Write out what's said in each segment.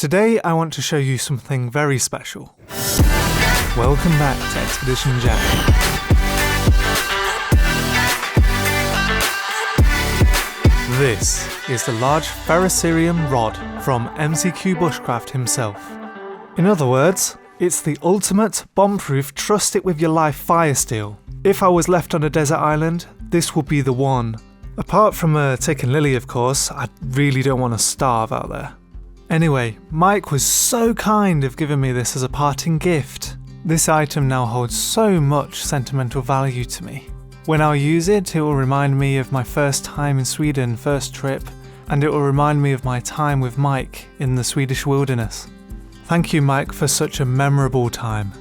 Today I want to show you something very special. Welcome back to Expedition Jack. This is the large ferrocerium rod from MCQ Bushcraft himself. In other words, it's the ultimate bomb-proof trust it with your life fire steel. If I was left on a desert island, this would be the one. Apart from taking Lily, of course, I really don't want to starve out there. Anyway, Mike was so kind of giving me this as a parting gift. This item now holds so much sentimental value to me. When I use it, it will remind me of my first time in Sweden, first trip, and it will remind me of my time with Mike in the Swedish wilderness. Thank you, Mike, for such a memorable time.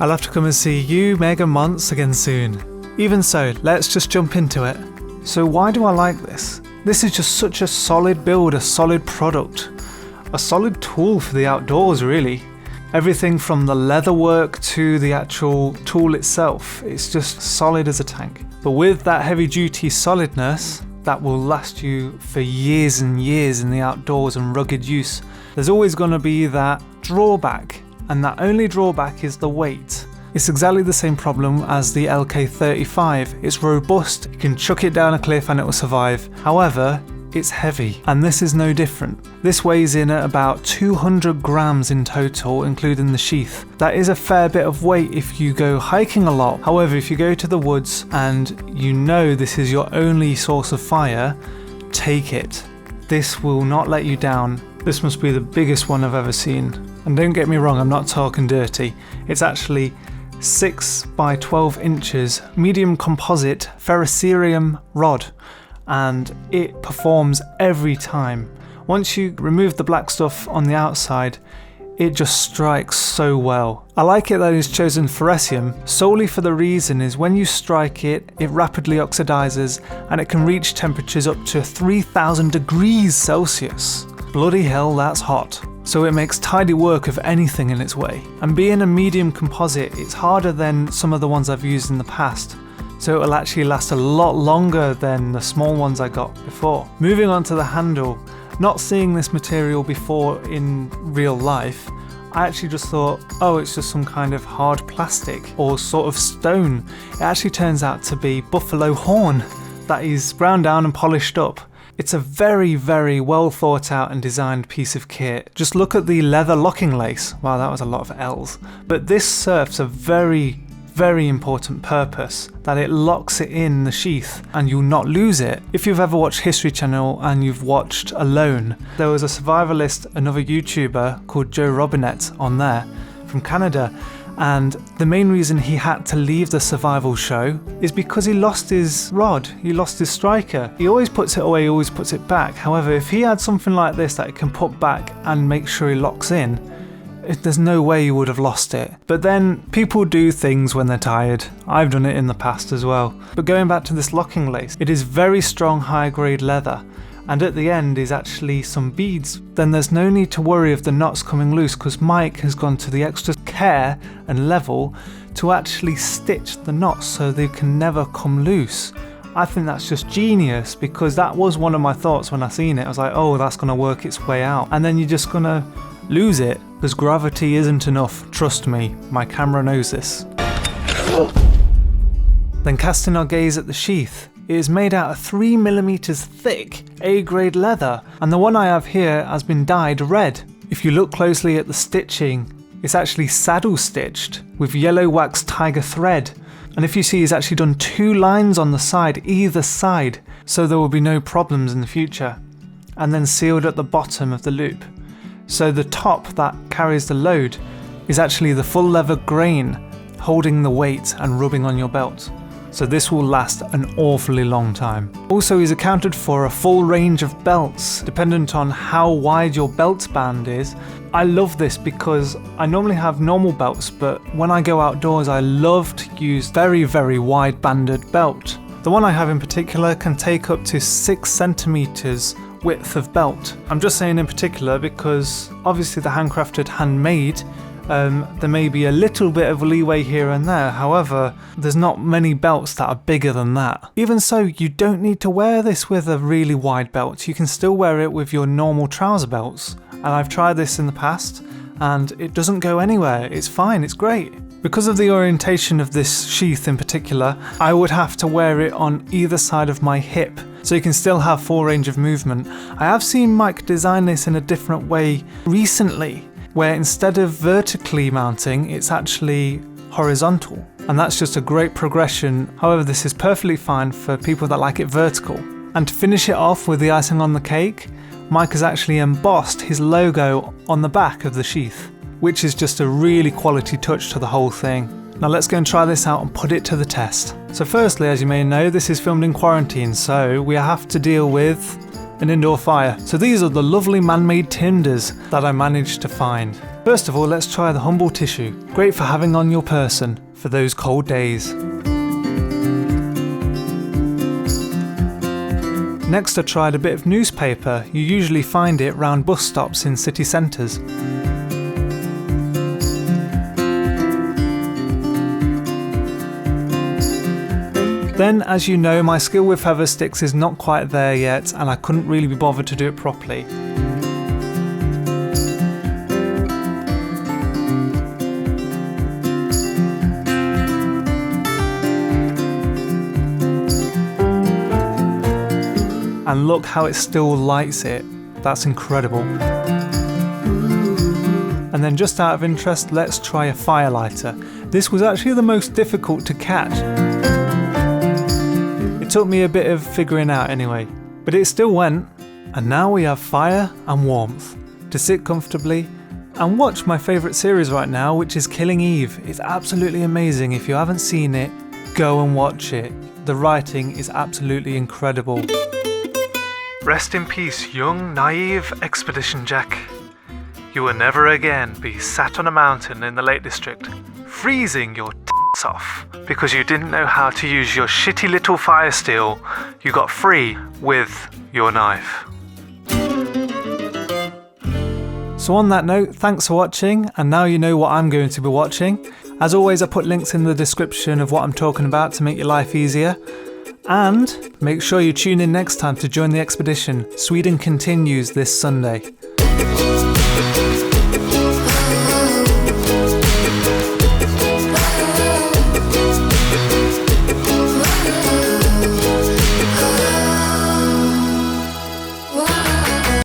I'll have to come and see you, Meg and Monts again soon. Even so, let's just jump into it. So why do I like this? This is just such a solid build, a solid product. A solid tool for the outdoors, really. Everything from the leather work to the actual tool itself, it's just solid as a tank. But with that heavy duty solidness, that will last you for years and years in the outdoors and rugged use. There's always going to be that drawback, and that only drawback is the weight. It's exactly the same problem as the LK35. It's robust, you can chuck it down a cliff and it will survive. However, it's heavy, and this is no different. This weighs in at about 200 grams in total, including the sheath. That is a fair bit of weight if you go hiking a lot. However, if you go to the woods and you know this is your only source of fire, take it. This will not let you down. This must be the biggest one I've ever seen. And don't get me wrong, I'm not talking dirty. It's actually 6 by 12 inches medium composite ferrocerium rod. And it performs every time. Once you remove the black stuff on the outside, it just strikes so well. I like it that it's chosen ferrocerium solely for the reason is when you strike it, it rapidly oxidizes and it can reach temperatures up to 3000 degrees Celsius. Bloody hell, that's hot. So it makes tidy work of anything in its way. And being a medium composite, it's harder than some of the ones I've used in the past. So it will actually last a lot longer than the small ones I got before. Moving on to the handle, not seeing this material before in real life, I actually just thought, oh, it's just some kind of hard plastic or sort of stone. It actually turns out to be buffalo horn that is ground down and polished up. It's a very, very well thought out and designed piece of kit. Just look at the leather locking lace. Wow, that was a lot of L's. But this serves a very important purpose, that it locks it in the sheath and you'll not lose it. If you've ever watched History Channel and you've watched Alone, there was a survivalist, another YouTuber called Joe Robinette on there from Canada, and the main reason he had to leave the survival show is because he lost his rod, he lost his striker. He always puts it away, he always puts it back. However, if he had something like this that he can put back and make sure he locks in, there's no way you would have lost it. But then people do things when they're tired. I've done it in the past as well. But going back to this locking lace, it is very strong high grade leather, and at the end is actually some beads. Then there's no need to worry of the knots coming loose because Mike has gone to the extra care and level to actually stitch the knots so they can never come loose. I think that's just genius because that was one of my thoughts when I seen it. I was like, oh, that's gonna work its way out. And then you're just gonna lose it because gravity isn't enough. Trust me, my camera knows this. Then casting our gaze at the sheath, it is made out of 3mm thick A-grade leather, and the one I have here has been dyed red. If you look closely at the stitching, it's actually saddle stitched with yellow wax tiger thread, and if you see, it's actually done 2 lines on the side, either side, so there will be no problems in the future, and then sealed at the bottom of the loop. So the top that carries the load is actually the full leather grain holding the weight and rubbing on your belt. So this will last an awfully long time. Also, he's accounted for a full range of belts dependent on how wide your belt band is. I love this because I normally have normal belts, but when I go outdoors I love to use very wide banded belt. The one I have in particular can take up to 6 centimeters width of belt. I'm just saying in particular because obviously the handcrafted, handmade There may be a little bit of leeway here and there, however, there's not many belts that are bigger than that. Even so, you don't need to wear this with a really wide belt, you can still wear it with your normal trouser belts. And I've tried this in the past, and it doesn't go anywhere, it's fine, it's great. Because of the orientation of this sheath in particular, I would have to wear it on either side of my hip, so you can still have full range of movement. I have seen Mike design this in a different way recently, where instead of vertically mounting, it's actually horizontal. And that's just a great progression. However, this is perfectly fine for people that like it vertical. And to finish it off with the icing on the cake, Mike has actually embossed his logo on the back of the sheath, which is just a really quality touch to the whole thing. Now let's go and try this out and put it to the test. So firstly, as you may know, this is filmed in quarantine, so we have to deal with an indoor fire. So these are the lovely man-made tinders that I managed to find. First of all, let's try the humble tissue. Great for having on your person for those cold days. Next, I tried a bit of newspaper. You usually find it round bus stops in city centres. Then, as you know, my skill with feather sticks is not quite there yet, and I couldn't really be bothered to do it properly. And look how it still lights it. That's incredible. And then just out of interest, let's try a fire lighter. This was actually the most difficult to catch. It took me a bit of figuring out anyway, but it still went. And now we have fire and warmth to sit comfortably and watch my favourite series right now, which is Killing Eve. It's absolutely amazing. If you haven't seen it, go and watch it. The writing is absolutely incredible. Rest in peace, young, naive Expedition Jack. You will never again be sat on a mountain in the Lake District, freezing your off because you didn't know how to use your shitty little fire steel you got free with your knife. So on that note, thanks for watching, and now you know what I'm going to be watching. As always, I put links in the description of what I'm talking about to make your life easier. And make sure you tune in next time to join the expedition. Sweden continues this Sunday.